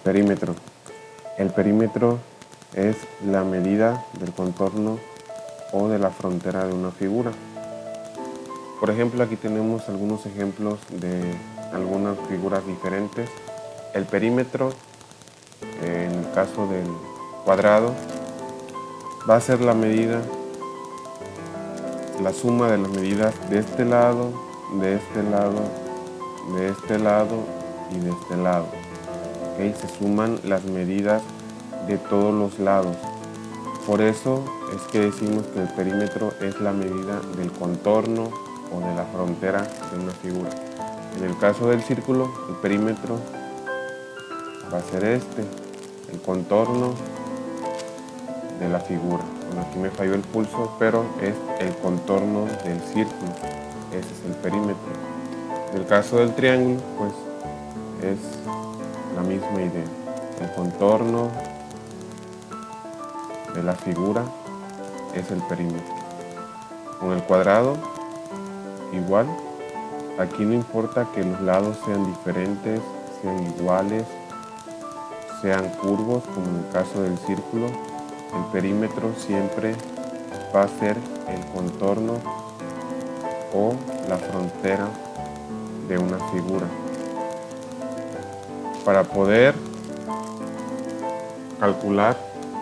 Perímetro. El perímetro es la medida del contorno o de la frontera de una figura. Por ejemplo, aquí tenemos algunos ejemplos de algunas figuras diferentes. El perímetro, en el caso del cuadrado, va a ser la medida, la suma de las medidas de este lado, de este lado, de este lado y de este lado. ¿Okay? Se suman las medidas de todos los lados. Por eso es que decimos que el perímetro es la medida del contorno o de la frontera de una figura. En el caso del círculo, el perímetro va a ser el contorno de la figura. Bueno, aquí me falló el pulso, pero es el contorno del círculo. Ese es el perímetro. En el caso del triángulo, pues es la misma idea. El contorno de la figura es el perímetro. Con el cuadrado, igual. Aquí no importa que los lados sean diferentes, sean iguales, sean curvos, como en el caso del círculo, el perímetro siempre va a ser el contorno o la frontera de una figura. Para poder calcular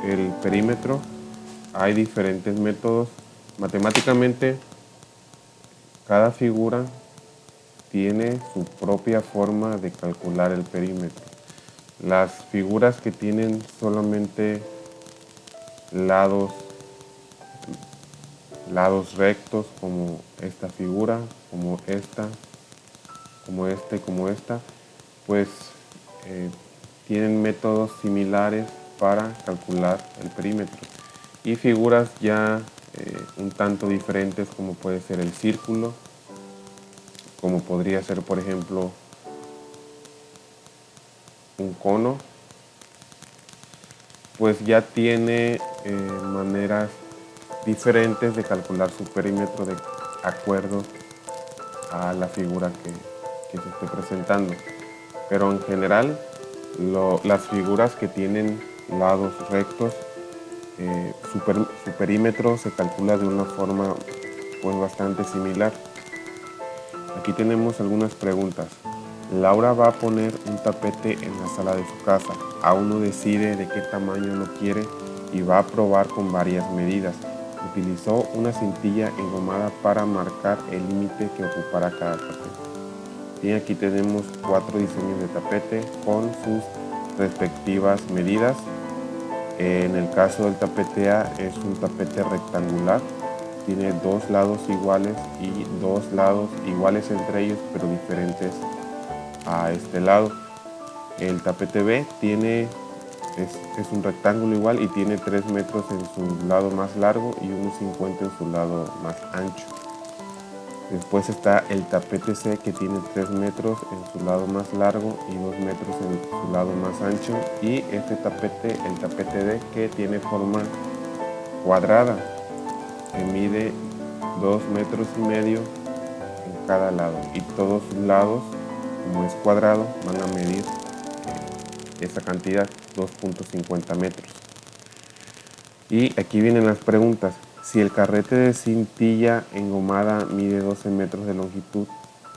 el perímetro hay diferentes métodos. Matemáticamente, cada figura tiene su propia forma de calcular el perímetro. Las figuras que tienen solamente lados rectos, como esta figura, como esta, como esta y como esta, pues tienen métodos similares para calcular el perímetro. Y figuras ya un tanto diferentes, como puede ser el círculo, como podría ser, por ejemplo, un cono, pues ya tiene maneras diferentes de calcular su perímetro de acuerdo a la figura que se esté presentando. Pero en general, las figuras que tienen lados rectos, su perímetro se calcula de una forma pues bastante similar. Aquí tenemos algunas preguntas. Laura va a poner un tapete en la sala de su casa. Aún no decide de qué tamaño lo quiere y va a probar con varias medidas. Utilizó una cintilla engomada para marcar el límite que ocupará cada tapete. Y aquí tenemos 4 diseños de tapete con sus respectivas medidas. En el caso del tapete A es un tapete rectangular. Tiene 2 lados iguales y 2 lados iguales entre ellos, pero diferentes a este lado. El tapete B es un rectángulo igual y tiene 3 metros en su lado más largo y 1,50 en su lado más ancho. Después está el tapete C, que tiene 3 metros en su lado más largo y 2 metros en su lado más ancho. Y este tapete, el tapete D, que tiene forma cuadrada, que mide 2,5 metros en cada lado. Y todos sus lados, como es cuadrado, van a medir esa cantidad, 2,50 metros. Y aquí vienen las preguntas. Si el carrete de cintilla engomada mide 12 metros de longitud,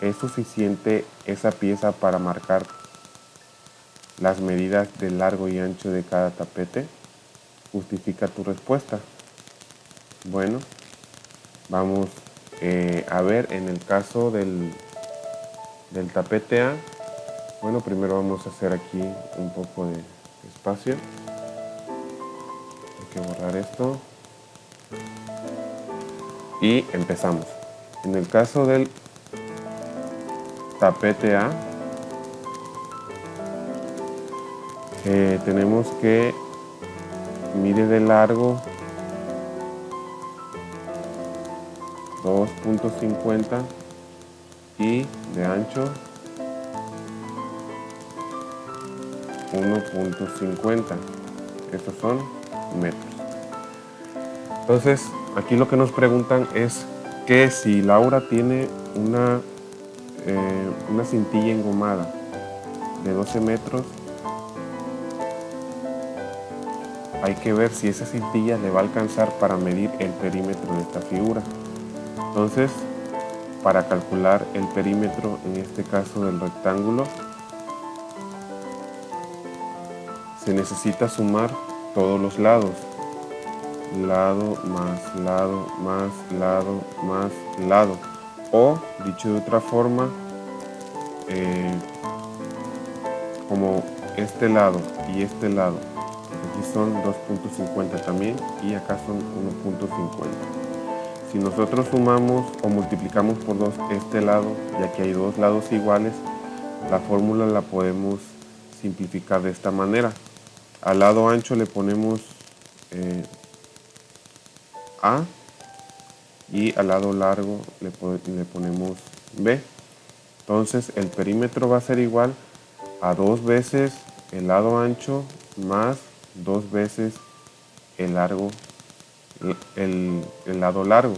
¿es suficiente esa pieza para marcar las medidas de largo y ancho de cada tapete? Justifica tu respuesta. Bueno, vamos a ver en el caso del tapete A. Bueno, primero vamos a hacer aquí un poco de espacio. Hay que borrar esto. Y empezamos. En el caso del tapete A, tenemos que mide de largo 2,50 y de ancho 1,50. Estos son metros. Entonces, aquí lo que nos preguntan es que si Laura tiene una cintilla engomada de 12 metros, hay que ver si esa cintilla le va a alcanzar para medir el perímetro de esta figura. Entonces, para calcular el perímetro, en este caso del rectángulo, se necesita sumar todos los lados. Lado más lado más lado más lado. O, dicho de otra forma, como este lado y este lado, aquí son 2.50 también y acá son 1.50. Si nosotros sumamos o multiplicamos por 2 este lado, ya que hay dos lados iguales, la fórmula la podemos simplificar de esta manera. Al lado ancho le ponemos A y al lado largo le ponemos B. Entonces el perímetro va a ser igual a 2 veces el lado ancho más 2 veces el largo, el lado largo.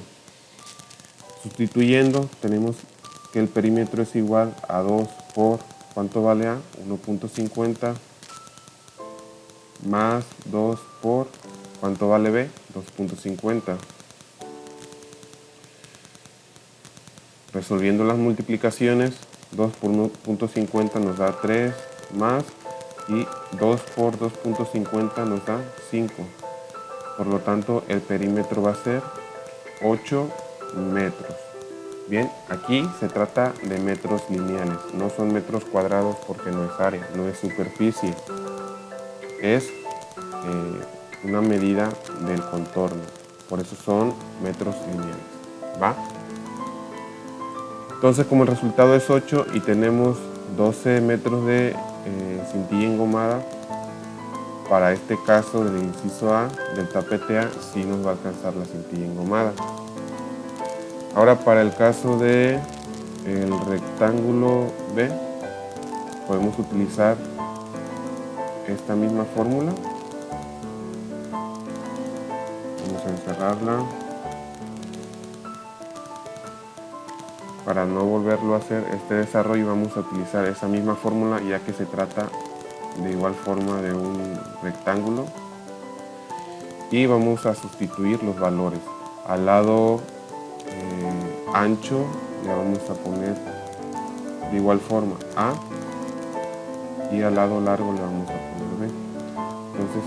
Sustituyendo, tenemos que el perímetro es igual a 2 por, ¿cuánto vale A? 1.50 más 2 por, ¿cuánto vale B? 2.50. Resolviendo las multiplicaciones, 2 por 1.50 nos da 3 más, y 2 por 2.50 nos da 5. Por lo tanto, el perímetro va a ser 8 metros. Bien, aquí se trata de metros lineales, no son metros cuadrados porque no es área, no es superficie. Es una medida del contorno, por eso son metros lineales. ¿Va? Entonces, como el resultado es 8 y tenemos 12 metros de cintilla engomada, para este caso del inciso A, del tapete A, sí nos va a alcanzar la cintilla engomada. Ahora, para el caso de el rectángulo B, podemos utilizar esta misma fórmula. Vamos a encerrarla. Para no volverlo a hacer este desarrollo, vamos a utilizar esa misma fórmula, ya que se trata de igual forma de un rectángulo. Y vamos a sustituir los valores. Al lado ancho le vamos a poner de igual forma A, y al lado largo le vamos a poner B. Entonces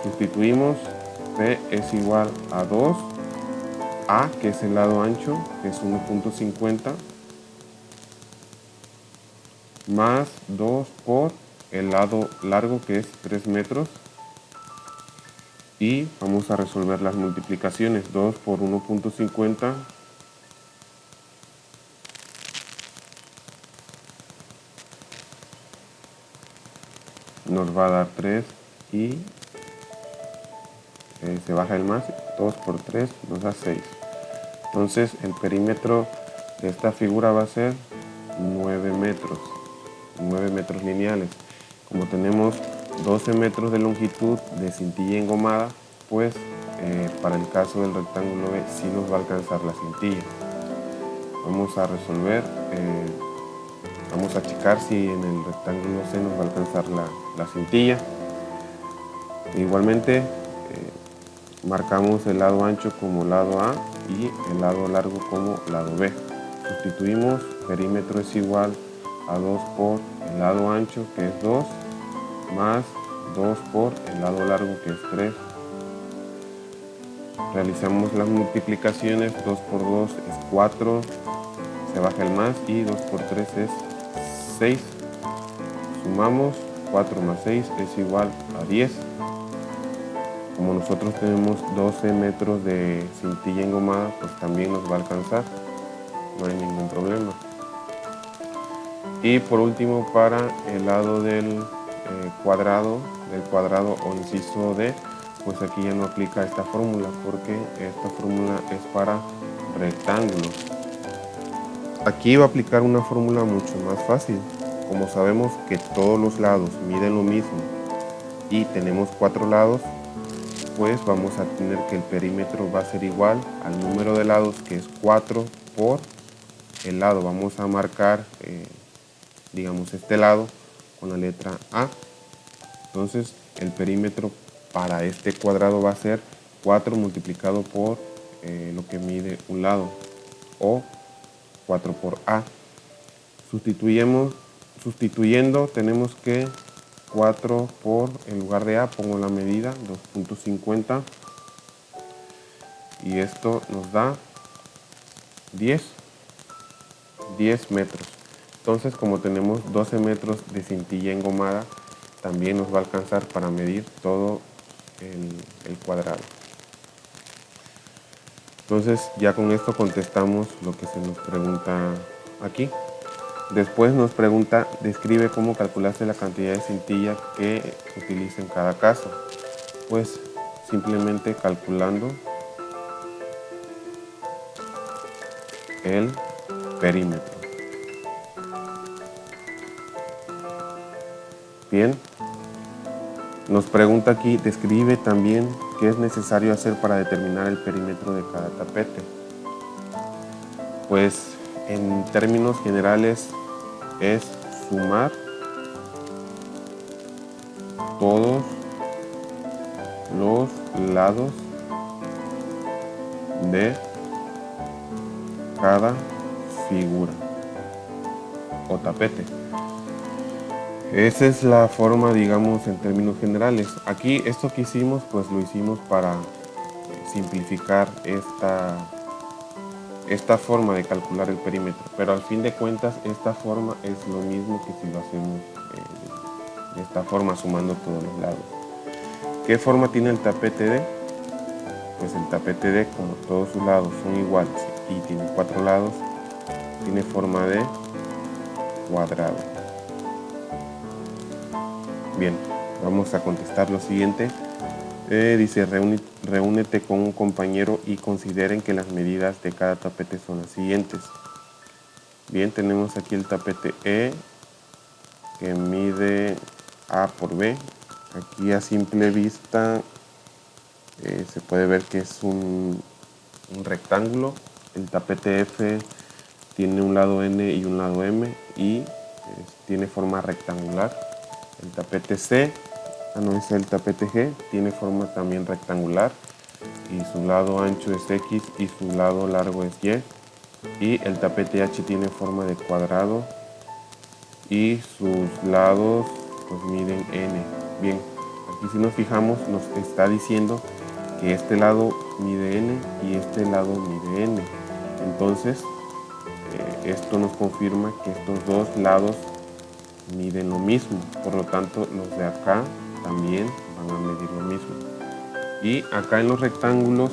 sustituimos, B es igual a 2, A, que es el lado ancho, que es 1.50, más 2 por el lado largo, que es 3 metros, y vamos a resolver las multiplicaciones. 2 por 1.50 nos va a dar 3 y se baja el más, 2 por 3 nos da 6. Entonces el perímetro de esta figura va a ser 9 metros, 9 metros lineales. Como tenemos 12 metros de longitud de cintilla engomada, pues para el caso del rectángulo B sí nos va a alcanzar la cintilla. Vamos a resolver, vamos a checar si en el rectángulo C nos va a alcanzar la cintilla. Igualmente marcamos el lado ancho como lado A y el lado largo como lado B. Sustituimos, perímetro es igual a 2 por el lado ancho, que es 2, más 2 por el lado largo, que es 3. Realizamos las multiplicaciones, 2 por 2 es 4, se baja el más, y 2 por 3 es 6. Sumamos, 4 más 6 es igual a 10. Como nosotros tenemos 12 metros de cintilla engomada, pues también nos va a alcanzar, no hay ningún problema. Y por último, para el lado del cuadrado o inciso D, pues aquí ya no aplica esta fórmula, porque esta fórmula es para rectángulos. Aquí va a aplicar una fórmula mucho más fácil. Como sabemos que todos los lados miden lo mismo y tenemos 4 lados, pues vamos a tener que el perímetro va a ser igual al número de lados, que es 4 por el lado. Vamos a marcar, digamos, este lado con la letra A. Entonces el perímetro para este cuadrado va a ser 4 multiplicado por lo que mide un lado, o 4 por A. Sustituyendo tenemos que 4 por, en lugar de A pongo la medida 2.50 y esto nos da 10 metros. Entonces, como tenemos 12 metros de cintilla engomada, también nos va a alcanzar para medir todo el cuadrado. Entonces, ya con esto contestamos lo que se nos pregunta aquí. Después nos pregunta, describe cómo calculaste la cantidad de cintilla que utiliza en cada caso. Pues simplemente calculando el perímetro. Bien, nos pregunta aquí, describe también qué es necesario hacer para determinar el perímetro de cada tapete. Pues en términos generales es sumar todos los lados de cada figura o tapete. Esa es la forma, digamos, en términos generales. Aquí esto que hicimos, pues lo hicimos para simplificar esta forma de calcular el perímetro, pero al fin de cuentas esta forma es lo mismo que si lo hacemos de esta forma, sumando todos los lados. ¿Qué forma tiene el tapete D? Pues el tapete D, como todos sus lados son iguales y tiene 4 lados, tiene forma de cuadrado. Bien, vamos a contestar lo siguiente. Dice, reúnete con un compañero y consideren que las medidas de cada tapete son las siguientes. Bien, tenemos aquí el tapete E, que mide A por B. Aquí a simple vista se puede ver que es un rectángulo. El tapete F tiene un lado N y un lado M y tiene forma rectangular. El tapete C, es el tapete G, tiene forma también rectangular y su lado ancho es X y su lado largo es Y. Y el tapete H tiene forma de cuadrado y sus lados pues miden N. Bien, aquí si nos fijamos nos está diciendo que este lado mide N y este lado mide N. Entonces esto nos confirma que estos dos lados miden lo mismo, por lo tanto los de acá también van a medir lo mismo. Y acá en los rectángulos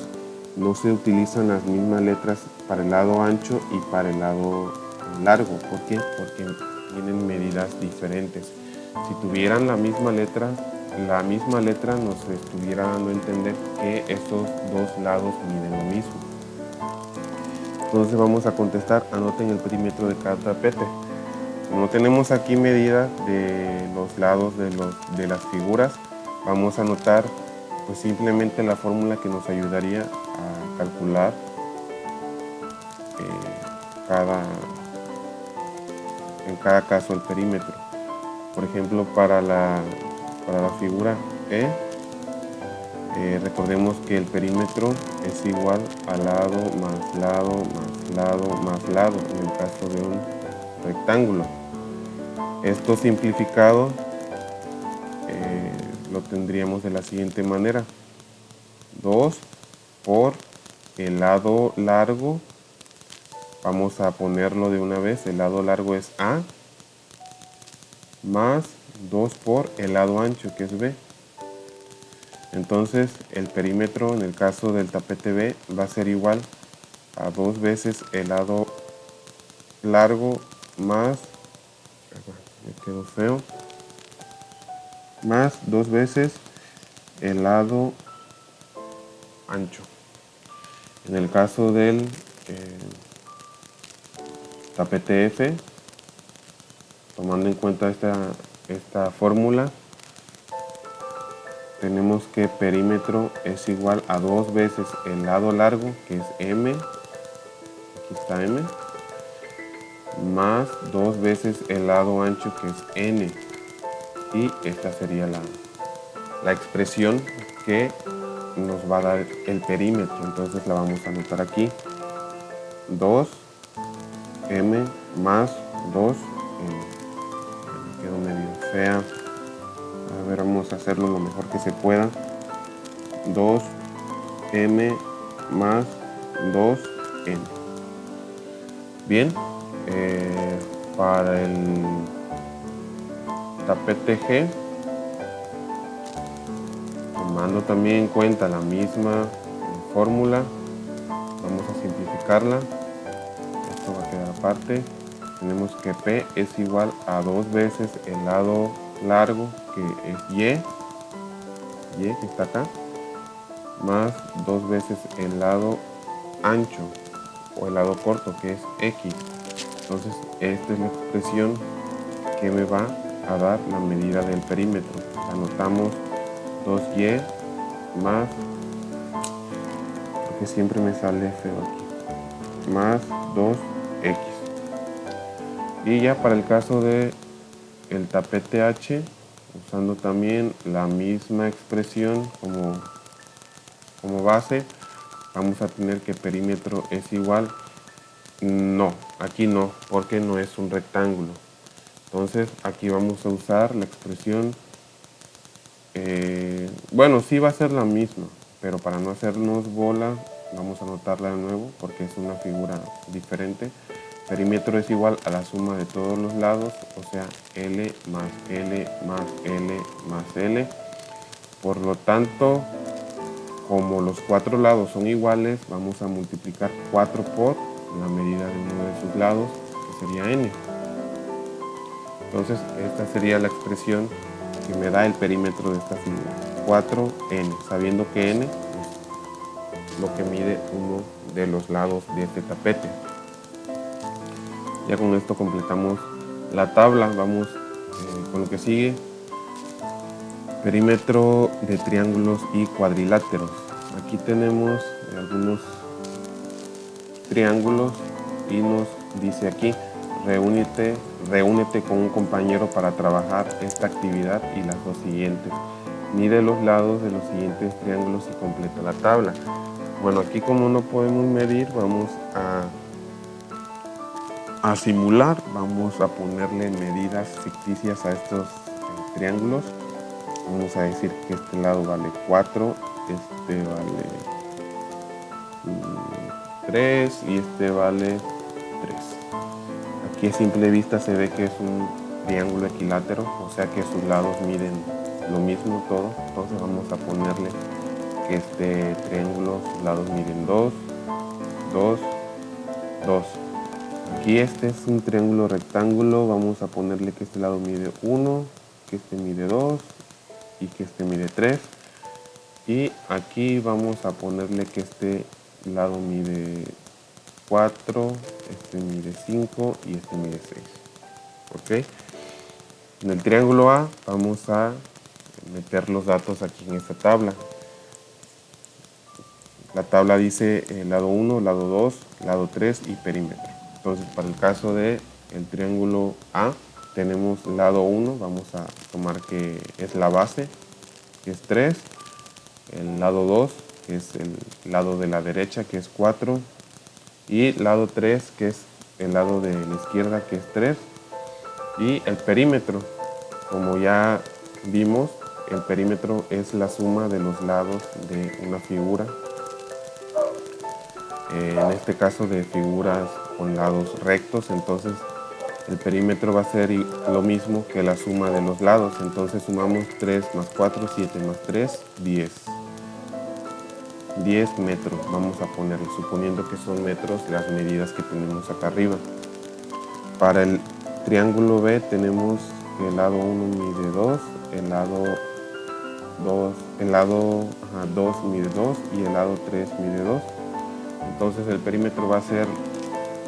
no se utilizan las mismas letras para el lado ancho y para el lado largo. ¿Por qué? Porque tienen medidas diferentes. Si tuvieran la misma letra nos estuviera dando a entender que estos dos lados miden lo mismo. Entonces vamos a contestar, anoten el perímetro de cada tapete. Como tenemos aquí medidas de los lados de las figuras, vamos a anotar pues simplemente la fórmula que nos ayudaría a calcular en cada caso el perímetro. Por ejemplo, para la figura E, recordemos que el perímetro es igual a lado más lado más lado más lado en el caso de un rectángulo. Esto simplificado lo tendríamos de la siguiente manera: 2 por el lado largo, vamos a ponerlo de una vez, el lado largo es A, más 2 por el lado ancho que es B. Entonces el perímetro en el caso del tapete B va a ser igual a 2 veces el lado largo más, me quedó feo, más 2 veces el lado ancho. En el caso del tapete F, tomando en cuenta esta fórmula, tenemos que perímetro es igual a 2 veces el lado largo, que es M, aquí está M, más 2 veces el lado ancho, que es N, y esta sería la expresión que nos va a dar el perímetro. Entonces la vamos a anotar aquí. 2m más 2m. Me quedó medio fea. A ver, vamos a hacerlo lo mejor que se pueda. 2m más 2m. Bien, para el tapete G, tomando también en cuenta la misma fórmula, vamos a simplificarla. Esto va a quedar aparte. Tenemos que P es igual a 2 veces el lado largo, que es Y que está acá, más 2 veces el lado ancho o el lado corto, que es X. Entonces esta es la expresión que me va a dar la medida del perímetro. Anotamos 2y más, porque siempre me sale feo aquí, más 2x. Y ya para el caso de el tapete H, usando también la misma expresión como base, vamos a tener que perímetro es igual. No, aquí no, porque no es un rectángulo. Entonces aquí vamos a usar la expresión, bueno, sí va a ser la misma, pero para no hacernos bola, vamos a anotarla de nuevo porque es una figura diferente. Perímetro es igual a la suma de todos los lados, o sea, L más L más L más L. Por lo tanto, como los 4 lados son iguales, vamos a multiplicar 4 por la medida de uno de sus lados, que sería n. Entonces esta sería la expresión que me da el perímetro de esta figura, 4n, sabiendo que n es lo que mide uno de los lados de este tapete. Ya con esto completamos la tabla. Vamos con lo que sigue. Perímetro de triángulos y cuadriláteros. Aquí tenemos algunos triángulos y nos dice aquí, reúnete con un compañero para trabajar esta actividad y las dos siguientes. Mide los lados de los siguientes triángulos y completa la tabla. Bueno, aquí como no podemos medir, vamos a simular. Vamos a ponerle medidas ficticias a estos triángulos. Vamos a decir que este lado vale 4, este vale 3 y este vale 3. Aquí a simple vista se ve que es un triángulo equilátero, o sea que sus lados miden lo mismo todos. Entonces vamos a ponerle que este triángulo, sus lados miden 2, 2, 2. Aquí este es un triángulo rectángulo, vamos a ponerle que este lado mide 1, que este mide 2 y que este mide 3. Y aquí vamos a ponerle que este lado mide 4, este mide 5 y este mide 6. ¿Ok? En el triángulo A vamos a meter los datos aquí en esta tabla. La tabla dice lado 1, lado 2, lado 3 y perímetro. Entonces, para el caso del triángulo A, tenemos lado 1, vamos a tomar que es la base, que es 3, el lado 2, que es el lado de la derecha, que es 4, y lado 3, que es el lado de la izquierda, que es 3, y el perímetro, como ya vimos, el perímetro es la suma de los lados de una figura, en este caso de figuras con lados rectos. Entonces el perímetro va a ser lo mismo que la suma de los lados. Entonces sumamos 3 más 4, 7 más 3, 10. 10 metros vamos a ponerlo, suponiendo que son metros las medidas que tenemos acá arriba. Para el triángulo B tenemos que el lado 1 mide 2, el lado 2 mide 2 y el lado 3 mide 2. Entonces el perímetro va a ser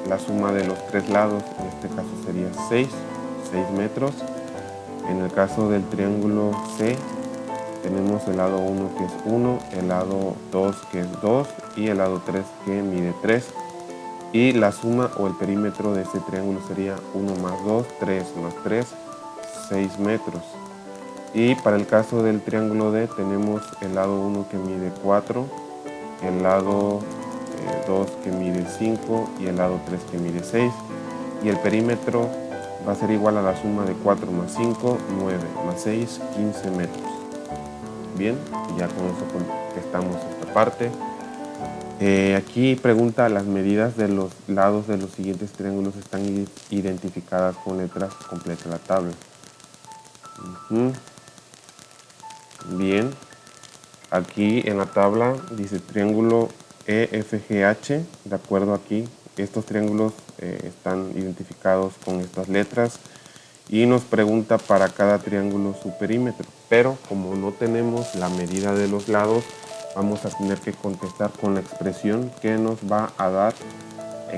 la suma de los 3 lados, en este caso sería 6 metros. En el caso del triángulo C tenemos el lado 1 que es 1, el lado 2 que es 2 y el lado 3 que mide 3. Y la suma o el perímetro de este triángulo sería 1 más 2, 3 más 3, 6 metros. Y para el caso del triángulo D tenemos el lado 1 que mide 4, el lado 2 que mide 5 y el lado 3 que mide 6. Y el perímetro va a ser igual a la suma de 4 más 5, 9, más 6, 15 metros. Bien, y ya con eso contestamos esta parte. Aquí pregunta, las medidas de los lados de los siguientes triángulos están identificadas con letras, completa la tabla. Bien, aquí en la tabla dice triángulo EFGH, de acuerdo aquí, estos triángulos están identificados con estas letras y nos pregunta para cada triángulo su perímetro, pero como no tenemos la medida de los lados, vamos a tener que contestar con la expresión que nos va a dar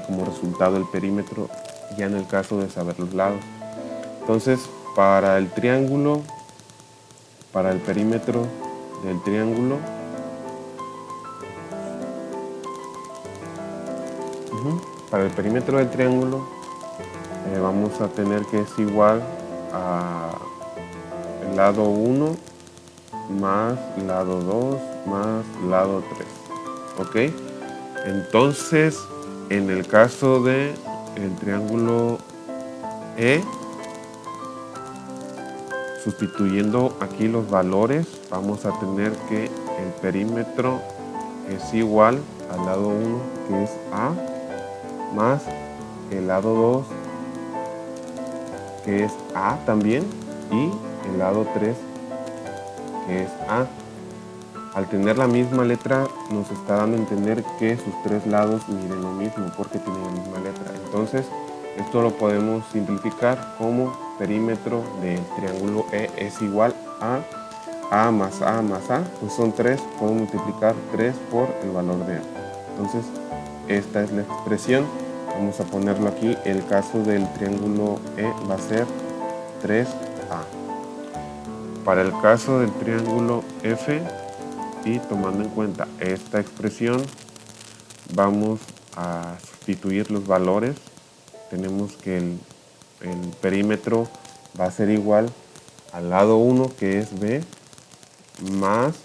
como resultado el perímetro, ya en el caso de saber los lados. Entonces, para el triángulo, para el perímetro del triángulo, para el perímetro del triángulo vamos a tener que es igual a el lado 1 más lado 2 más lado 3. ¿Ok? Entonces, en el caso de el triángulo E, sustituyendo aquí los valores, vamos a tener que el perímetro es igual al lado 1, que es A, más el lado 2, que es A también, y el lado 3, que es A. Al tener la misma letra, nos está dando a entender que sus tres lados miden lo mismo, porque tienen la misma letra. Entonces, esto lo podemos simplificar como perímetro del triángulo E es igual a A más A más A, pues son 3, puedo multiplicar 3 por el valor de A. Entonces, esta es la expresión. Vamos a ponerlo aquí. El caso del triángulo E va a ser 3A. Para el caso del triángulo F, y tomando en cuenta esta expresión, vamos a sustituir los valores. Tenemos que el perímetro va a ser igual al lado 1, que es B, más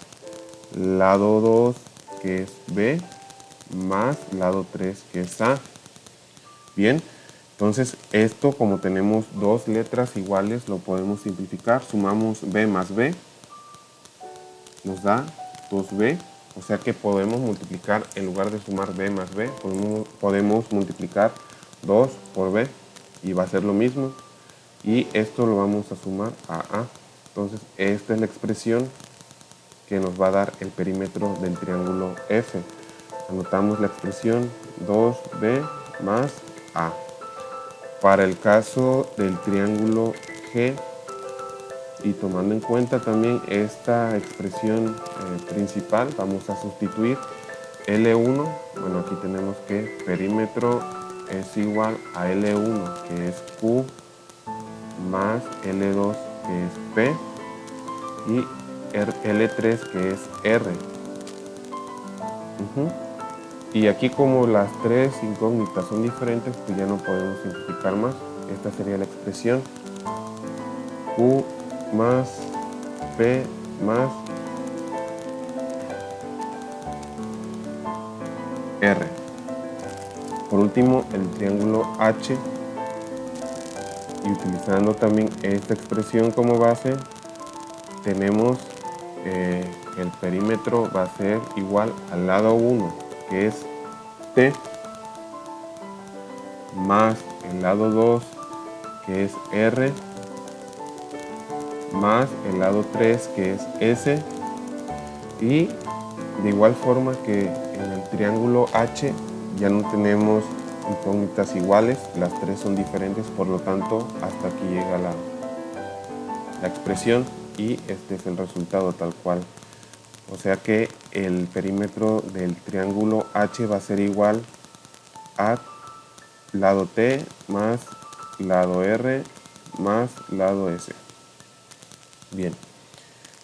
lado 2, que es B, más lado 3, que es A. Bien, entonces esto, como tenemos dos letras iguales, lo podemos simplificar. Sumamos B más B, nos da 2B, o sea que podemos multiplicar, en lugar de sumar B más B, podemos multiplicar 2 por B y va a ser lo mismo, y esto lo vamos a sumar a A. Entonces esta es la expresión que nos va a dar el perímetro del triángulo F. Anotamos la expresión 2B más A. Para el caso del triángulo G, y tomando en cuenta también esta expresión principal, vamos a sustituir L1. Bueno, aquí tenemos que perímetro es igual a L1, que es Q, más L2, que es P, y L3, que es R. Y aquí, como las tres incógnitas son diferentes, pues ya no podemos simplificar más. Esta sería la expresión Q más P más R. Por último, el triángulo H, y utilizando también esta expresión como base, tenemos el perímetro va a ser igual al lado 1, que es T, más el lado 2, que es R, más el lado 3, que es S, y de igual forma que en el triángulo H ya no tenemos incógnitas iguales, las tres son diferentes, por lo tanto hasta aquí llega la expresión, y este es el resultado tal cual. O sea que el perímetro del triángulo H va a ser igual a lado T más lado R más lado S. Bien,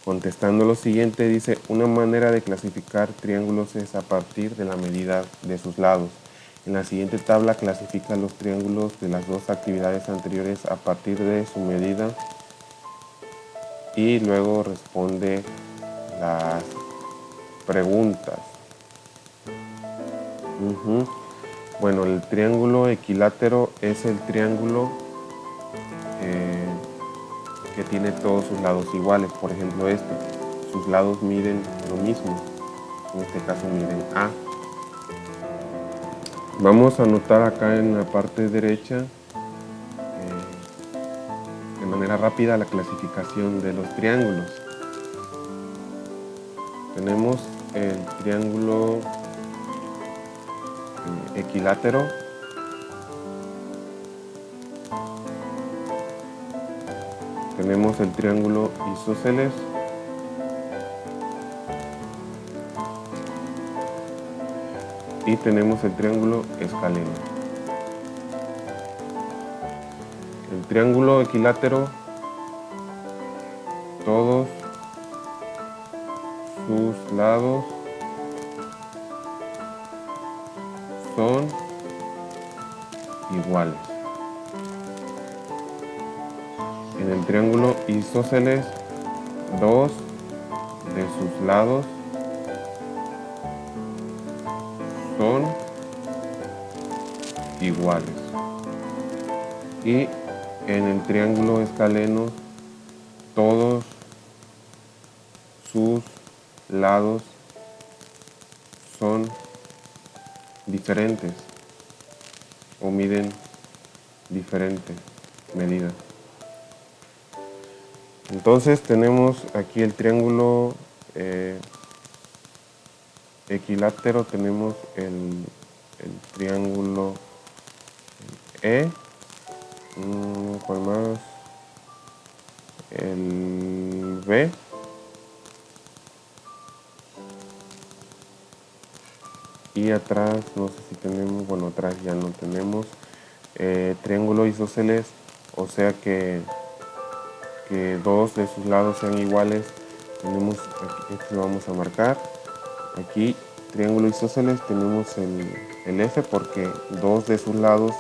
contestando lo siguiente, dice: una manera de clasificar triángulos es a partir de la medida de sus lados. En la siguiente tabla clasifica los triángulos de las dos actividades anteriores a partir de su medida y luego responde las preguntas. Bueno, el triángulo equilátero es el triángulo que tiene todos sus lados iguales. Por ejemplo, sus lados miden lo mismo. En este caso miden A. Vamos a anotar acá en la parte derecha de manera rápida la clasificación de los triángulos. Tenemos el triángulo equilátero, tenemos el triángulo isósceles, y tenemos el triángulo escaleno. El triángulo equilátero, todos sus lados son iguales. En el triángulo isósceles, dos de sus lados son iguales. Y en el triángulo escaleno, todos sus lados son diferentes o miden diferentes medidas. Entonces tenemos aquí el triángulo equilátero, tenemos el triángulo ¿cuál más? El B. Y atrás, no sé si tenemos, bueno, atrás ya no tenemos triángulo isósceles, o sea que dos de sus lados sean iguales. Tenemos, aquí lo vamos a marcar. Aquí, triángulo isósceles, tenemos el F porque dos de sus lados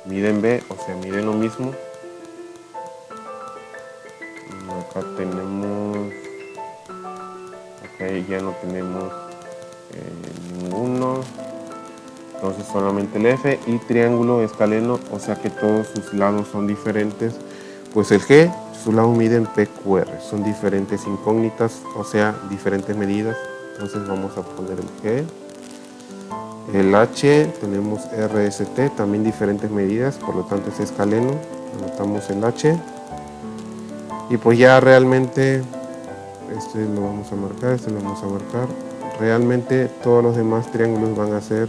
miden B, o sea, miden lo mismo. Acá tenemos, ok, ya no tenemos ninguno, entonces solamente el F. Y triángulo escaleno, o sea que todos sus lados son diferentes, pues el G, sus lados miden PQR, son diferentes incógnitas, o sea, diferentes medidas. Entonces vamos a poner el G. El H, tenemos RST, también diferentes medidas, por lo tanto es escaleno, anotamos el H. Y pues ya realmente, este lo vamos a marcar, este lo vamos a marcar. Realmente todos los demás triángulos van a ser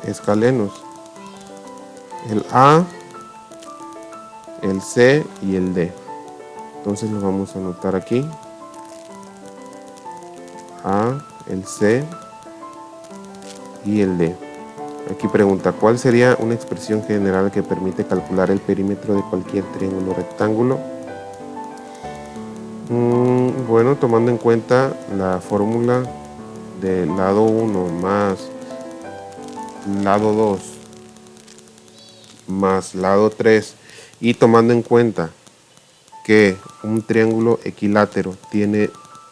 escalenos. El A, el C y el D. Entonces lo vamos a anotar aquí. A, el C y el D. Aquí pregunta, ¿cuál sería una expresión general que permite calcular el perímetro de cualquier triángulo rectángulo? Bueno, tomando en cuenta la fórmula del lado 1 más lado 2 más lado 3, y tomando en cuenta que un triángulo equilátero tiene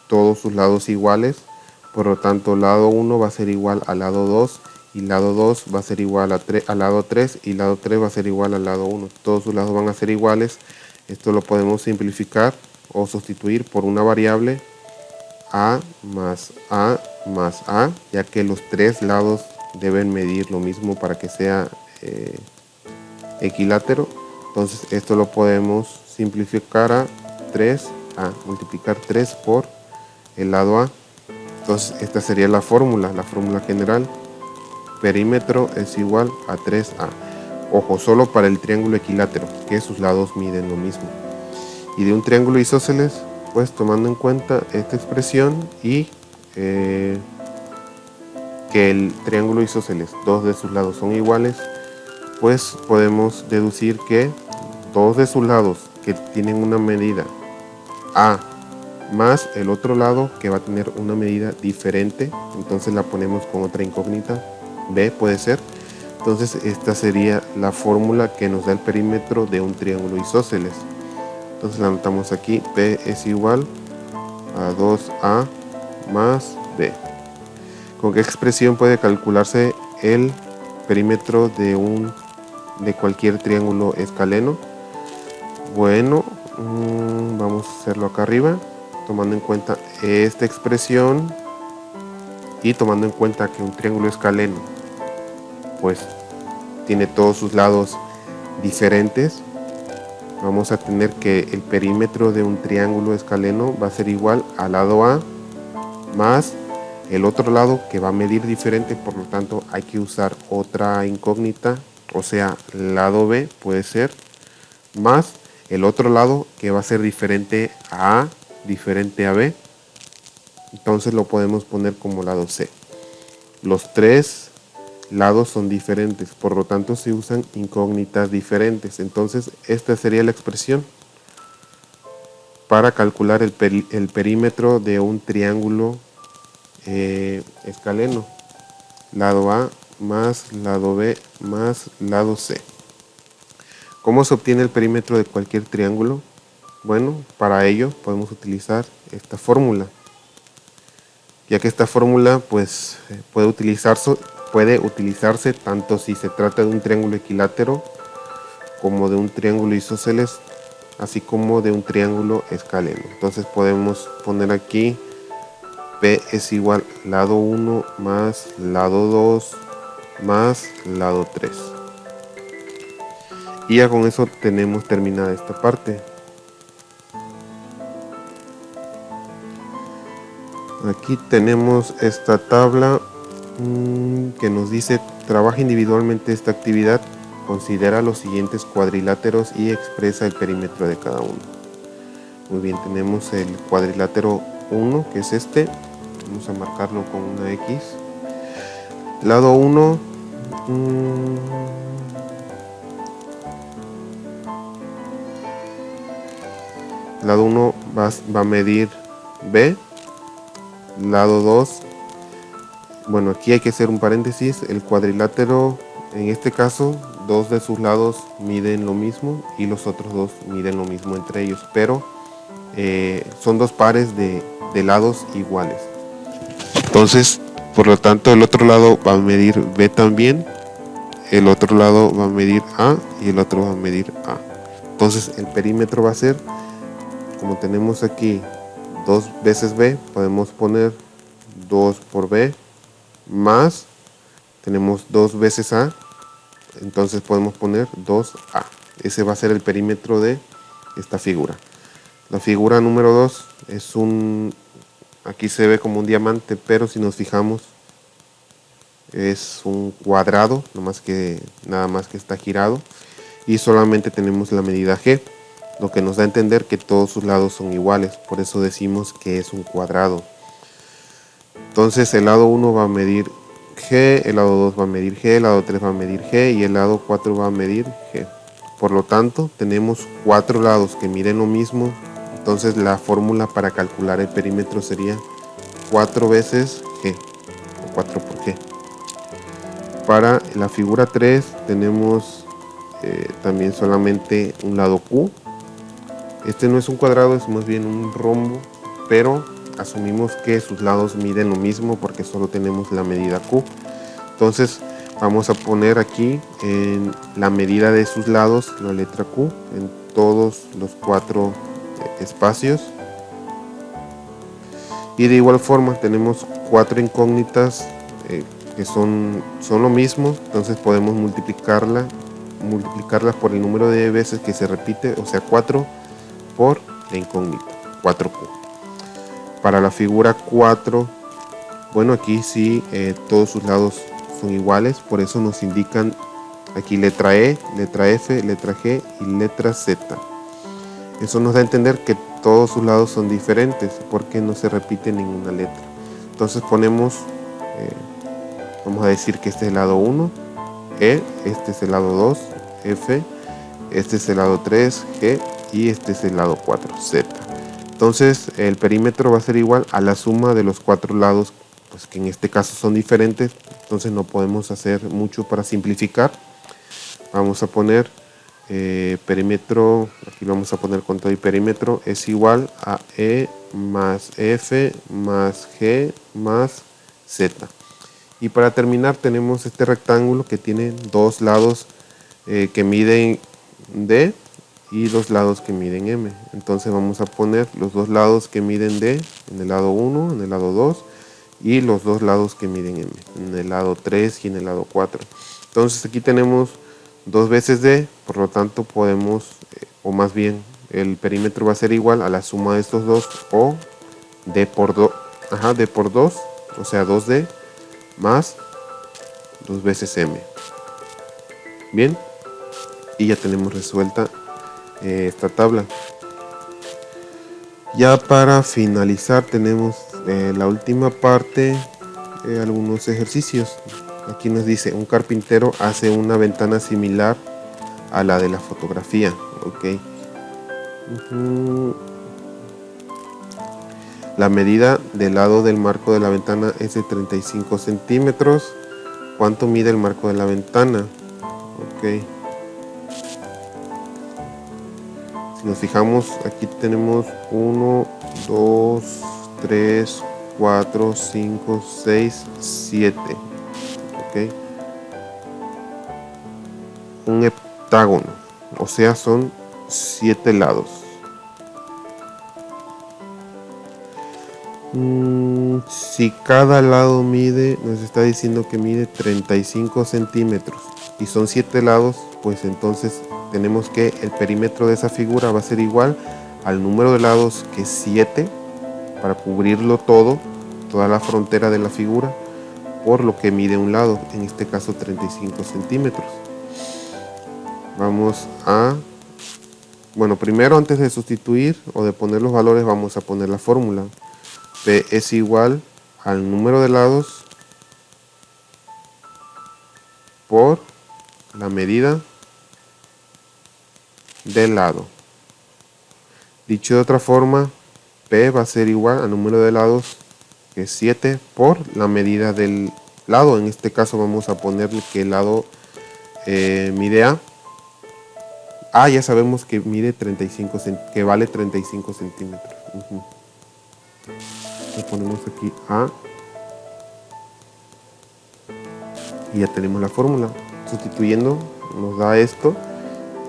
todos sus lados iguales, por lo tanto lado 1 va a ser igual al lado 2 y lado 2 va a ser igual al lado 3 y lado 3 va a ser igual al lado 1. Todos sus lados van a ser iguales. Esto lo podemos simplificar o sustituir por una variable A más A más A, ya que los tres lados deben medir lo mismo para que sea equilátero. Entonces esto lo podemos simplificar a 3A, multiplicar 3 por el lado A. Entonces esta sería la fórmula general. Perímetro es igual a 3A. Ojo, solo para el triángulo equilátero, que sus lados miden lo mismo. Y de un triángulo isósceles, pues tomando en cuenta esta expresión y que el triángulo isósceles, dos de sus lados son iguales, pues podemos deducir que dos de sus lados que tienen una medida A más el otro lado que va a tener una medida diferente, entonces la ponemos con otra incógnita, B puede ser. Entonces esta sería la fórmula que nos da el perímetro de un triángulo isósceles. Entonces la anotamos aquí, P es igual a 2A más B. ¿Con qué expresión puede calcularse el perímetro de cualquier triángulo escaleno? Bueno, vamos a hacerlo acá arriba, tomando en cuenta esta expresión y tomando en cuenta que un triángulo escaleno pues tiene todos sus lados diferentes. Vamos a tener que el perímetro de un triángulo escaleno va a ser igual al lado A más el otro lado que va a medir diferente, por lo tanto hay que usar otra incógnita, o sea, lado B puede ser más el otro lado que va a ser diferente a A, diferente a B, entonces lo podemos poner como lado C. Los tres lados son diferentes, por lo tanto se usan incógnitas diferentes, entonces esta sería la expresión para calcular el perímetro de un triángulo escaleno, lado A más lado B más lado C. ¿Cómo se obtiene el perímetro de cualquier triángulo? Bueno, para ello podemos utilizar esta fórmula, ya que esta fórmula pues puede utilizarse tanto si se trata de un triángulo equilátero como de un triángulo isósceles, así como de un triángulo escaleno. Entonces podemos poner aquí P es igual lado 1 más lado 2 más lado 3. Y ya con eso tenemos terminada esta parte. Aquí tenemos esta tabla que nos dice: trabaja individualmente esta actividad, considera los siguientes cuadriláteros y expresa el perímetro de cada uno. Muy bien, tenemos el cuadrilátero 1, que es este. Vamos a marcarlo con una X. Lado 1, lado 1 va a medir B. Lado 2, bueno, aquí hay que hacer un paréntesis, el cuadrilátero, en este caso, dos de sus lados miden lo mismo y los otros dos miden lo mismo entre ellos, pero son dos pares de lados iguales. Entonces, por lo tanto, el otro lado va a medir B también, el otro lado va a medir A y el otro va a medir A. Entonces, el perímetro va a ser, como tenemos aquí 2 veces B, podemos poner 2 por B, más tenemos 2 veces A, entonces podemos poner 2A. Ese va a ser el perímetro de esta figura. La figura número 2 es aquí se ve como un diamante, pero si nos fijamos es un cuadrado, nada más que está girado, y solamente tenemos la medida G, lo que nos da a entender que todos sus lados son iguales, por eso decimos que es un cuadrado. Entonces el lado 1 va a medir G, el lado 2 va a medir G, el lado 3 va a medir G y el lado 4 va a medir G. Por lo tanto, tenemos 4 lados que miden lo mismo, entonces la fórmula para calcular el perímetro sería 4 veces G, o 4 por G. Para la figura 3 tenemos también solamente un lado Q. Este no es un cuadrado, es más bien un rombo, pero asumimos que sus lados miden lo mismo porque solo tenemos la medida Q. Entonces vamos a poner aquí en la medida de sus lados la letra Q en todos los 4 espacios. Y de igual forma tenemos 4 incógnitas que son lo mismo, entonces podemos multiplicarlas por el número de veces que se repite, o sea 4 por la incógnita, 4Q. Para la figura 4, bueno, aquí sí todos sus lados son iguales, por eso nos indican aquí letra E, letra F, letra G y letra Z. Eso nos da a entender que todos sus lados son diferentes porque no se repite ninguna letra. Entonces ponemos, vamos a decir que este es el lado 1, E, este es el lado 2, F, este es el lado 3, G, y este es el lado 4, Z. Entonces el perímetro va a ser igual a la suma de los 4 lados, pues que en este caso son diferentes, entonces no podemos hacer mucho para simplificar. Vamos a poner perímetro, aquí vamos a poner con todo y perímetro, es igual a E más F más G más Z. Y para terminar tenemos este rectángulo que tiene dos lados que miden D y dos lados que miden M. Entonces vamos a poner los dos lados que miden D en el lado 1, en el lado 2 y los dos lados que miden M, en el lado 3 y en el lado 4. Entonces aquí tenemos dos veces D, por lo tanto podemos, o más bien el perímetro va a ser igual a la suma de estos dos, o D por 2, D por 2, o sea 2D más 2 veces M. Bien, y ya tenemos resuelta esta tabla. Ya para finalizar tenemos la última parte, algunos ejercicios. Aquí nos dice, un carpintero hace una ventana similar a la de la fotografía. Ok. La medida del lado del marco de la ventana es de 35 centímetros. ¿Cuánto mide el marco de la ventana? Ok. Si nos fijamos, aquí tenemos 1, 2, 3, 4, 5, 6, 7. Ok. Un heptágono, o sea, son 7 lados. Si cada lado mide, nos está diciendo que mide 35 centímetros y son 7 lados, pues entonces tenemos que el perímetro de esa figura va a ser igual al número de lados, que es 7, para cubrirlo todo, toda la frontera de la figura, por lo que mide un lado, en este caso 35 centímetros. Vamos a, bueno, primero antes de sustituir o de poner los valores vamos a poner la fórmula. P es igual al número de lados por la medida del lado. Dicho de otra forma, P va a ser igual al número de lados, que es 7, por la medida del lado. En este caso vamos a ponerle que el lado mide A. A ya sabemos que mide 35, que vale 35 centímetros. Le ponemos aquí A y ya tenemos la fórmula. Sustituyendo nos da esto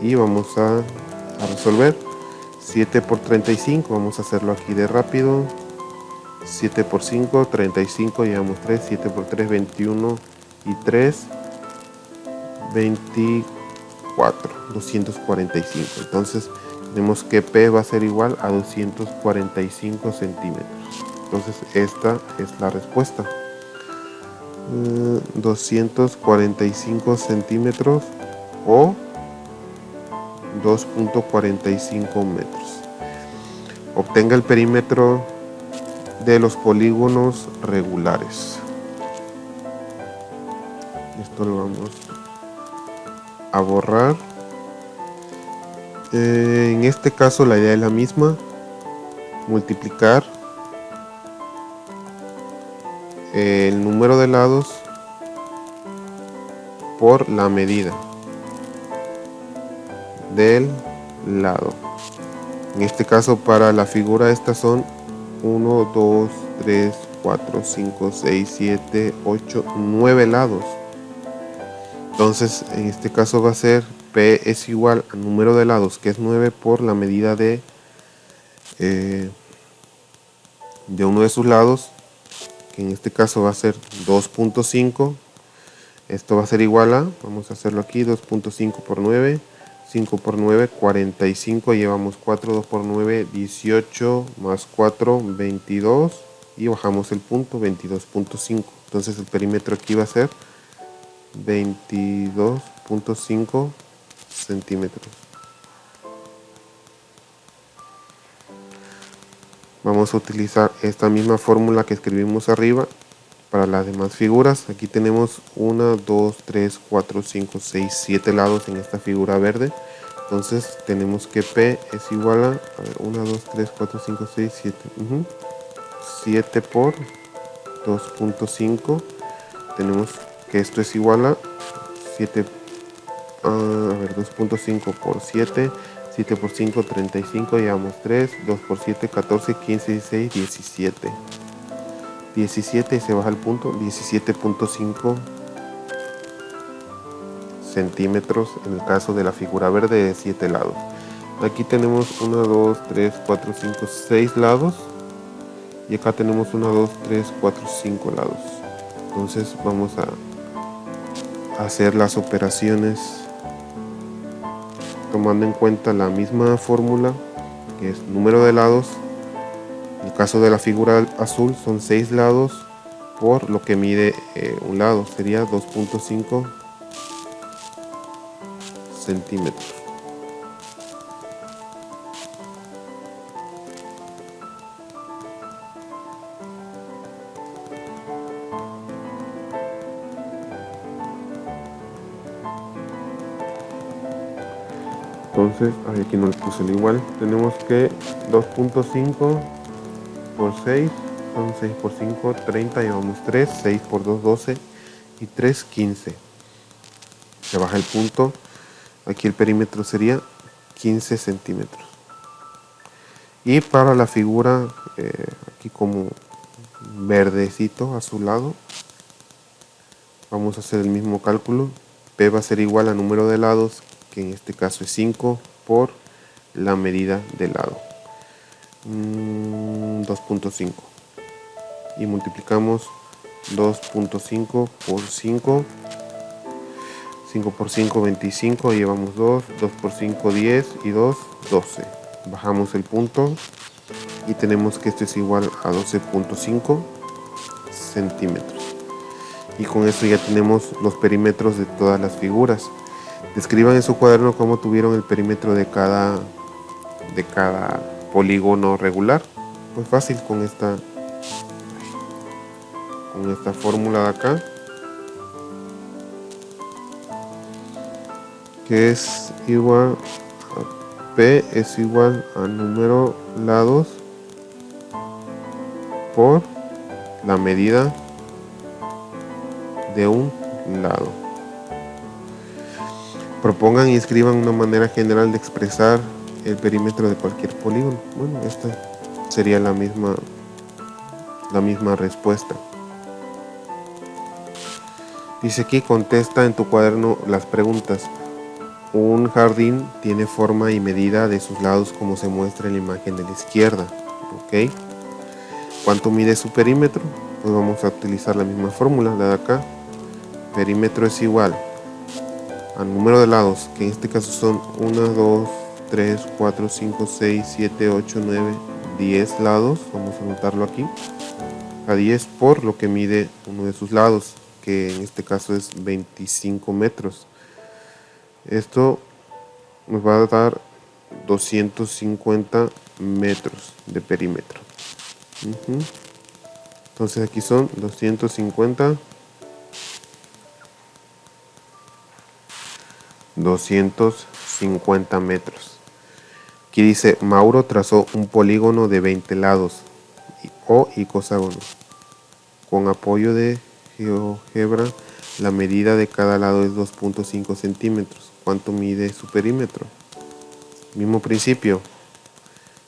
y vamos a resolver. 7 por 35, vamos a hacerlo aquí de rápido. 7 por 5, 35, llevamos 3, 7 por 3, 21 y 3, 24, 245. Entonces tenemos que P va a ser igual a 245 centímetros. Entonces esta es la respuesta. 245 centímetros o 2.45 metros. Obtenga el perímetro de los polígonos regulares. Esto lo vamos a borrar. En este caso la idea es la misma: multiplicar el número de lados por la medida del lado. En este caso, para la figura, estas son 1, 2, 3, 4, 5, 6, 7, 8, 9 lados. Entonces, en este caso va a ser P es igual al número de lados, que es 9, por la medida de uno de sus lados, que en este caso va a ser 2.5. Esto va a ser igual a, vamos a hacerlo aquí, 2.5 por 9, 5 por 9, 45, llevamos 4, 2 por 9, 18, más 4, 22, y bajamos el punto, 22.5. Entonces el perímetro aquí va a ser 22.5 centímetros. Vamos a utilizar esta misma fórmula que escribimos arriba para las demás figuras. Aquí tenemos 1, 2, 3, 4, 5, 6, 7 lados en esta figura verde. Entonces tenemos que P es igual a 1, 2, 3, 4, 5, 6, 7. 7 por 2.5. Tenemos que esto es igual a 7 a ver, 2.5 por 7, 7 por 5, 35, llevamos 3, 2 por 7, 14, 15, 16, 17. 17 y se baja el punto, 17.5 centímetros en el caso de la figura verde de 7 lados. Aquí tenemos 1, 2, 3, 4, 5, 6 lados. Y acá tenemos 1, 2, 3, 4, 5 lados. Entonces vamos a hacer las operaciones tomando en cuenta la misma fórmula, que es número de lados. En el caso de la figura azul son 6 lados por lo que mide un lado, sería 2.5 centímetros. Entonces, aquí no le puse el igual. Tenemos que 2.5 por 6 son 6 por 5, 30, llevamos 3, 6 por 2, 12 y 3, 15. Se baja el punto. Aquí el perímetro sería 15 centímetros. Y para la figura, aquí como verdecito azulado, vamos a hacer el mismo cálculo. P va a ser igual al número de lados, que en este caso es 5 por la medida del lado, 2.5, y multiplicamos 2.5 por 5, 5 por 5, 25, llevamos 2, 2 por 5, 10 y 2, 12. Bajamos el punto y tenemos que esto es igual a 12.5 centímetros. Y con eso ya tenemos los perímetros de todas las figuras. Describan en su cuaderno cómo tuvieron el perímetro de cada polígono regular. Pues fácil con esta fórmula de acá, que es igual a P es igual a número lados por la medida de un lado. Propongan y escriban una manera general de expresar el perímetro de cualquier polígono. Bueno, esta sería la misma respuesta. Dice aquí, contesta en tu cuaderno las preguntas. Un jardín tiene forma y medida de sus lados como se muestra en la imagen de la izquierda. ¿Ok? ¿Cuánto mide su perímetro? Pues vamos a utilizar la misma fórmula, la de acá. Perímetro es igual al número de lados, que en este caso son 1, 2, 3, 4, 5, 6, 7, 8, 9, 10 lados. Vamos a anotarlo aquí. A 10 por lo que mide uno de sus lados, que en este caso es 25 metros. Esto nos va a dar 250 metros de perímetro. Entonces aquí son 250 metros. Aquí dice, Mauro trazó un polígono de 20 lados o icoságono. Con apoyo de GeoGebra, la medida de cada lado es 2.5 centímetros. ¿Cuánto mide su perímetro? Mismo principio.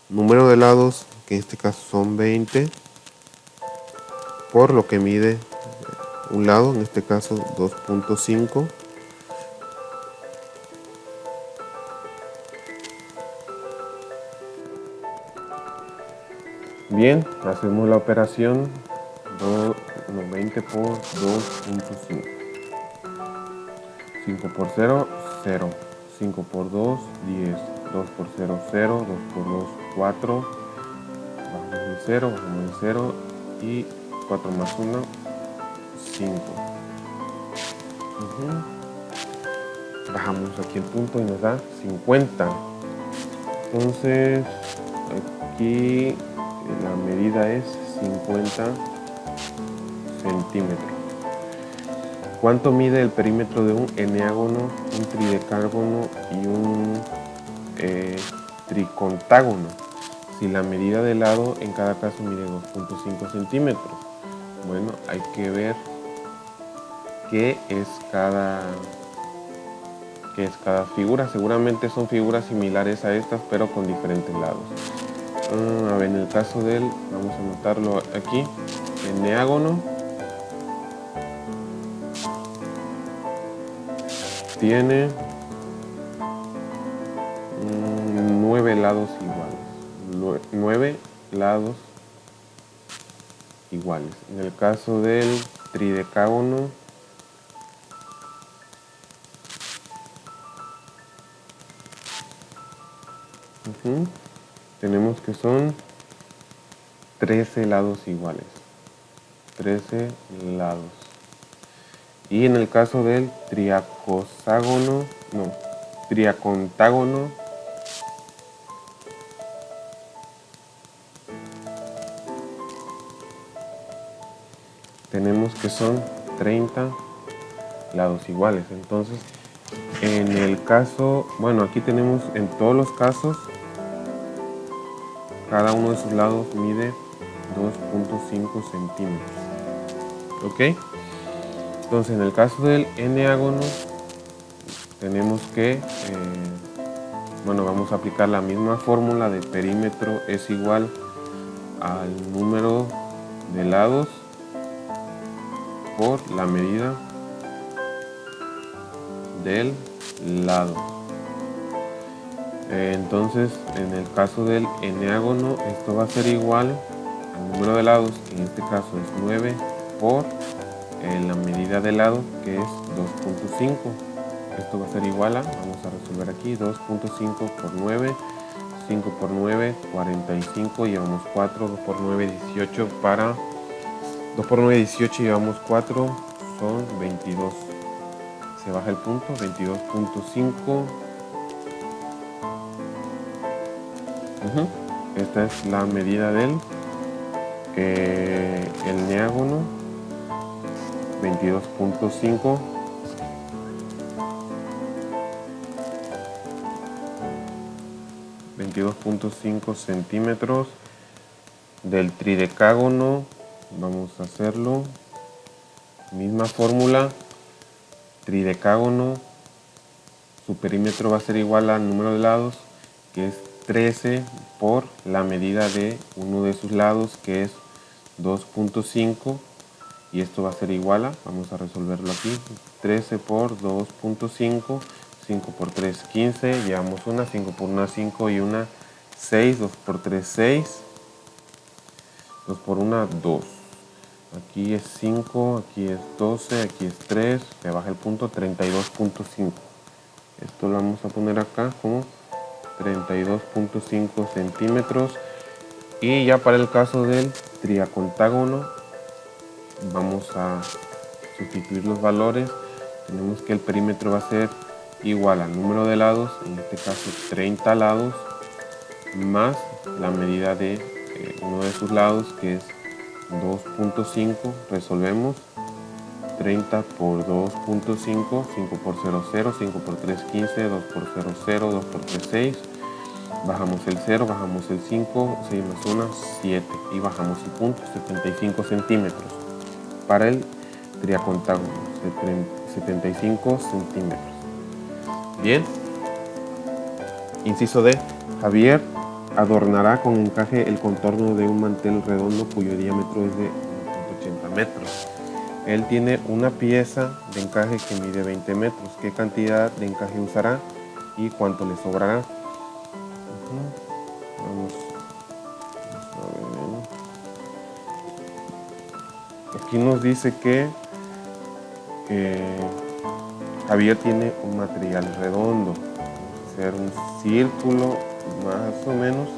Número de lados, que en este caso son 20, por lo que mide un lado, en este caso 2.5. Bien, hacemos la operación 20 por 2.5. 5 por 0, 0. 5 por 2, 10. 2 por 0, 0. 2 por 2, 4. Bajamos el 0, bajamos el 0. Y 4 más 1, 5. Bajamos aquí el punto y nos da 50. Entonces, aquí la medida es 50 centímetros. ¿Cuánto mide el perímetro de un eneágono, un tridecágono y un tricontágono? Si la medida de lado en cada caso mide 2.5 centímetros. Bueno, hay que ver qué es cada qué es cada figura. Seguramente son figuras similares a estas, pero con diferentes lados. A ver, en el caso del, vamos a anotarlo aquí, eneágono tiene 9 lados iguales. 9 lados iguales. En el caso del tridecágono, tenemos que son 13 lados iguales. 13 lados. Y en el caso del triacontágono, tenemos que son 30 lados iguales. Entonces, en el caso, bueno, aquí tenemos en todos los casos, cada uno de sus lados mide 2.5 centímetros. ¿Ok? Entonces, en el caso del eneágono, tenemos que, bueno, vamos a aplicar la misma fórmula de perímetro es igual al número de lados por la medida del lado. Entonces, en el caso del eneágono, esto va a ser igual al número de lados, que en este caso es 9, por la medida del lado, que es 2.5. Esto va a ser igual a, vamos a resolver aquí, 2.5 por 9, 5 por 9, 45, llevamos 4, 2 por 9, 18, 2 por 9, 18, llevamos 4, son 22. Se baja el punto, 22.5. Esta es la medida del eneágono, 22.5. 22.5 centímetros. Del tridecágono, vamos a hacerlo, misma fórmula, tridecágono, su perímetro va a ser igual al número de lados, que es 13 por la medida de uno de sus lados, que es 2.5, y esto va a ser igual a, vamos a resolverlo aquí, 13 por 2.5, 5 por 3, 15, llevamos una, 5 por 1, 5 y una, 6, 2 por 3, 6, 2 por 1, 2. Aquí es 5, aquí es 12, aquí es 3, se baja el punto, 32.5. Esto lo vamos a poner acá como 32.5 centímetros. Y ya para el caso del triacontágono, vamos a sustituir los valores. Tenemos que el perímetro va a ser igual al número de lados, en este caso 30 lados, más la medida de uno de sus lados, que es 2.5. Resolvemos 30 por 2.5, 5 por 0, 0, 5 por 3, 15, 2 por 0, 0, 2 por 3, 6. Bajamos el 0, bajamos el 5, 6 más 1, 7. Y bajamos el punto, 75 centímetros. Para el triacontágono, 75 centímetros. Bien. Inciso D. Javier adornará con encaje el contorno de un mantel redondo cuyo diámetro es de 1.80 metros. Él tiene una pieza de encaje que mide 20 metros. ¿Qué cantidad de encaje usará y cuánto le sobrará? Vamos a ver. Aquí nos dice que Javier tiene un material redondo. Vamos a hacer un círculo más o menos.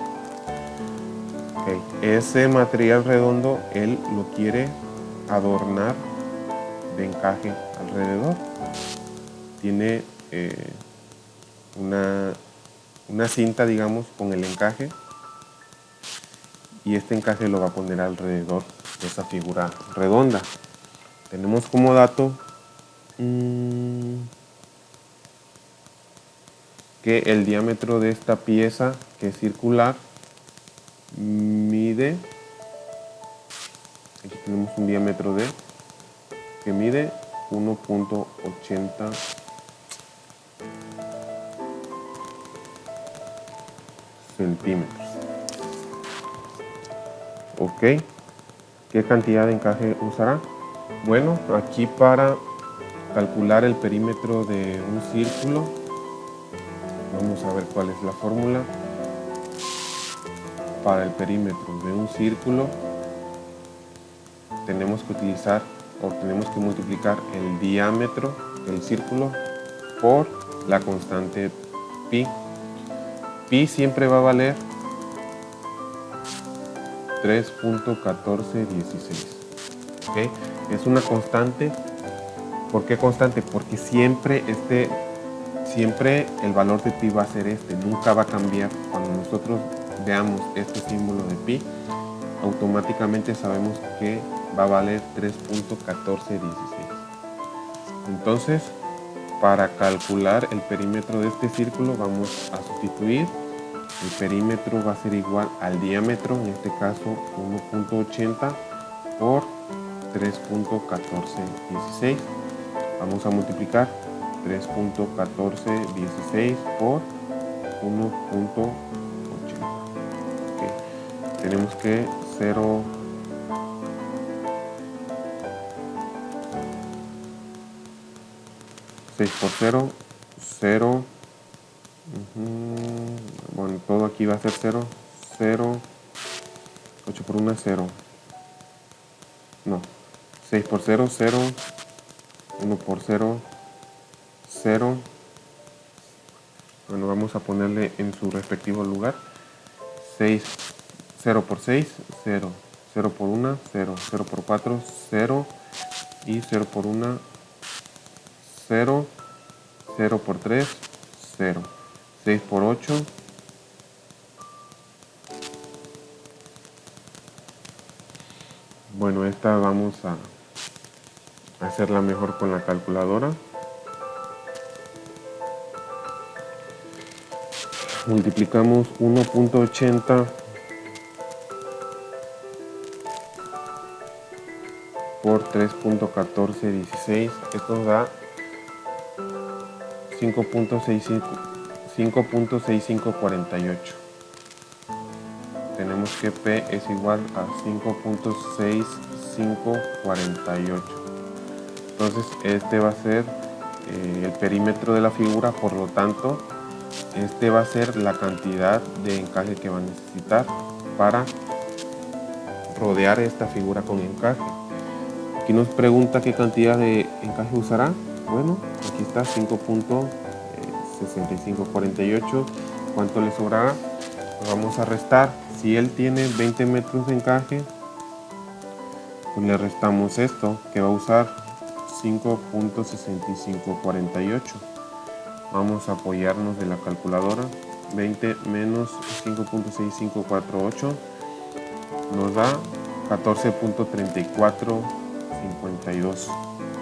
Okay. Ese material redondo él lo quiere adornar de encaje alrededor. Tiene una cinta, digamos, con el encaje, y este encaje lo va a poner alrededor de esa figura redonda. Tenemos como dato que el diámetro de esta pieza, que es circular, mide, aquí tenemos un diámetro que mide 1.80 centímetros. Ok, ¿qué cantidad de encaje usará? Bueno, aquí para calcular el perímetro de un círculo, vamos a ver cuál es la fórmula. Para el perímetro de un círculo tenemos que utilizar o tenemos que multiplicar el diámetro del círculo por la constante pi. Pi siempre va a valer 3.1416. ¿Okay? Es una constante. ¿Por qué constante? Porque siempre el valor de pi va a ser nunca va a cambiar. Cuando nosotros veamos este símbolo de pi, automáticamente sabemos que va a valer 3.1416. Entonces, para calcular el perímetro de este círculo vamos a sustituir. El perímetro va a ser igual al diámetro, en este caso 1.80 por 3.1416. Vamos a multiplicar 3.1416 por 1.80. Okay. Tenemos que 0. 6 por 0, 0. Bueno, todo aquí va a ser 0, 0. 8 por 1, 0. No. 6 por 0, 0. 1 por 0, 0. Bueno, vamos a ponerle en su respectivo lugar. 6, 0 por 6, 0. 0 por 1, 0. 0 por 4, 0. Y 0 por 1, 0. 0 por 3, 0. 6 por 8. Bueno, esta vamos a hacerla mejor con la calculadora. Multiplicamos 1.80 por 3.1416. Esto da 5.6548. Tenemos que P es igual a 5.6548. Entonces este va a ser el perímetro de la figura, por lo tanto este va a ser la cantidad de encaje que va a necesitar para rodear esta figura con encaje. Aquí nos pregunta qué cantidad de encaje usará. Bueno, aquí está 5.6548. ¿Cuánto le sobrará? Pues vamos a restar. Si él tiene 20 metros de encaje, pues le restamos esto, que va a usar 5.6548. Vamos a apoyarnos de la calculadora. 20 menos 5.6548 nos da 14.3452.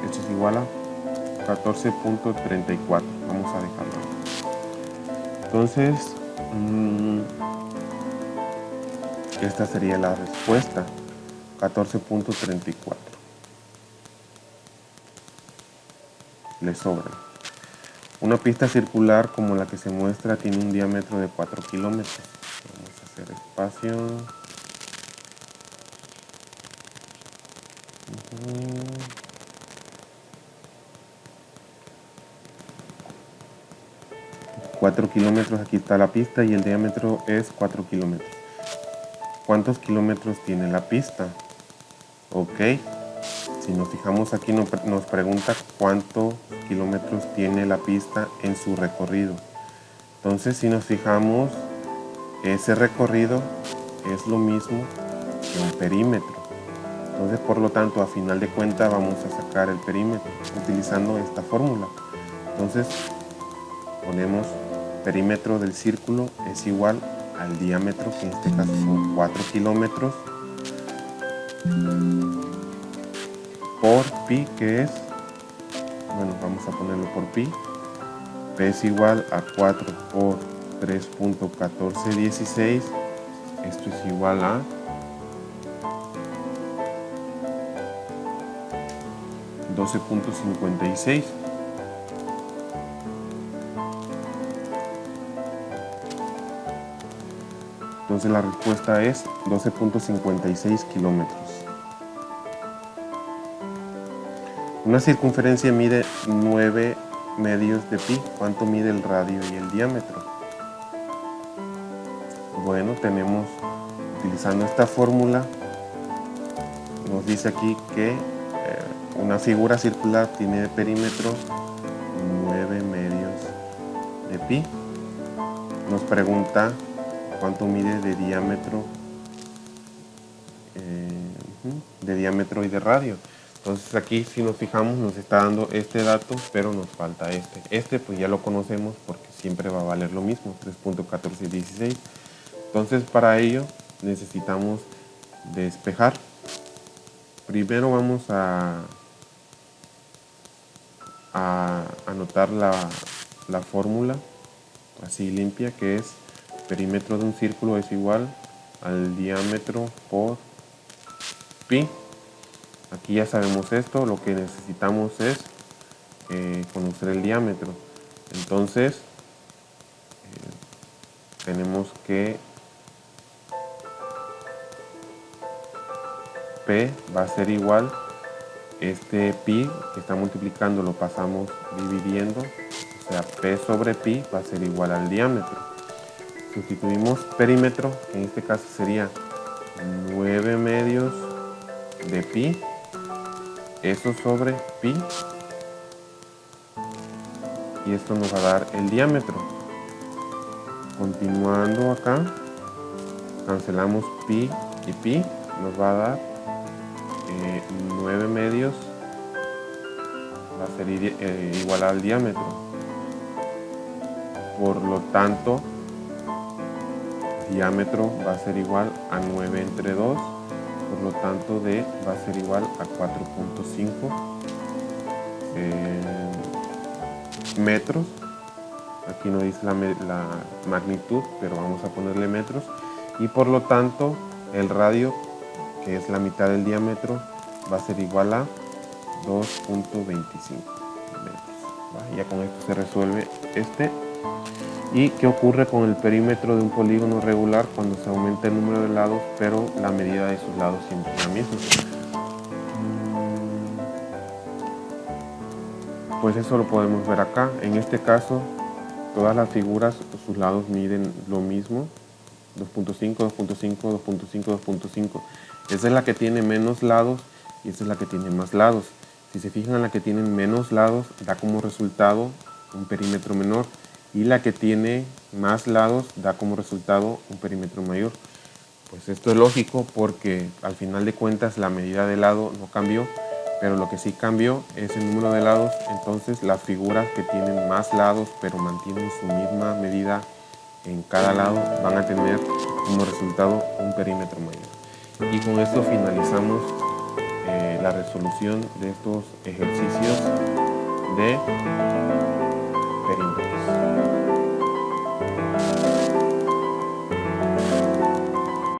Esto es igual a 14.34. Vamos a dejarlo. Entonces, esta sería la respuesta. 14.34. Le sobra. Una pista circular como la que se muestra tiene un diámetro de 4 kilómetros. Vamos a hacer espacio. 4 kilómetros, aquí está la pista y el diámetro es 4 kilómetros. ¿Cuántos kilómetros tiene la pista? Ok, si nos fijamos aquí nos pregunta cuántos kilómetros tiene la pista en su recorrido. Entonces si nos fijamos, ese recorrido es lo mismo que un perímetro. Entonces por lo tanto a final de cuentas vamos a sacar el perímetro utilizando esta fórmula. Entonces ponemos perímetro del círculo es igual al diámetro, que en este caso son 4 kilómetros, por pi, que es, bueno, vamos a ponerlo por pi. P es igual a 4 por 3.1416. Esto es igual a 12.56. Entonces la respuesta es 12.56 kilómetros. Una circunferencia mide 9 medios de pi. ¿Cuánto mide el radio y el diámetro? Bueno, tenemos, utilizando esta fórmula, nos dice aquí que una figura circular tiene de perímetro 9 medios de pi. Nos pregunta cuánto mide de diámetro y de radio. Entonces aquí, si nos fijamos, nos está dando este dato, pero nos falta este. Este pues ya lo conocemos porque siempre va a valer lo mismo, 3.1416. Entonces para ello necesitamos despejar. Primero vamos a anotar la fórmula así limpia, que es perímetro de un círculo es igual al diámetro por pi. Aquí ya sabemos esto, lo que necesitamos es conocer el diámetro. Entonces tenemos que P va a ser igual, este pi que está multiplicando lo pasamos dividiendo, o sea, P sobre pi va a ser igual al diámetro. Sustituimos perímetro, que en este caso sería 9 medios de pi, eso sobre pi, y esto nos va a dar el diámetro. Continuando acá, cancelamos pi y pi, nos va a dar 9 medios, va a ser igual al diámetro. Por lo tanto, diámetro va a ser igual a 9 entre 2, por lo tanto D va a ser igual a 4.5 metros. Aquí no dice la magnitud, pero vamos a ponerle metros, y por lo tanto el radio, que es la mitad del diámetro, va a ser igual a 2.25 metros. ¿Va? Ya con esto se resuelve este. ¿Y qué ocurre con el perímetro de un polígono regular cuando se aumenta el número de lados, pero la medida de sus lados siempre es la misma? Pues eso lo podemos ver acá. En este caso, todas las figuras, sus lados miden lo mismo. 2.5, 2.5, 2.5, 2.5. Esa es la que tiene menos lados y esta es la que tiene más lados. Si se fijan, la que tiene menos lados da como resultado un perímetro menor, y la que tiene más lados da como resultado un perímetro mayor. Pues esto es lógico porque al final de cuentas la medida de lado no cambió, pero lo que sí cambió es el número de lados. Entonces las figuras que tienen más lados pero mantienen su misma medida en cada lado van a tener como resultado un perímetro mayor. Y con esto finalizamos la resolución de estos ejercicios de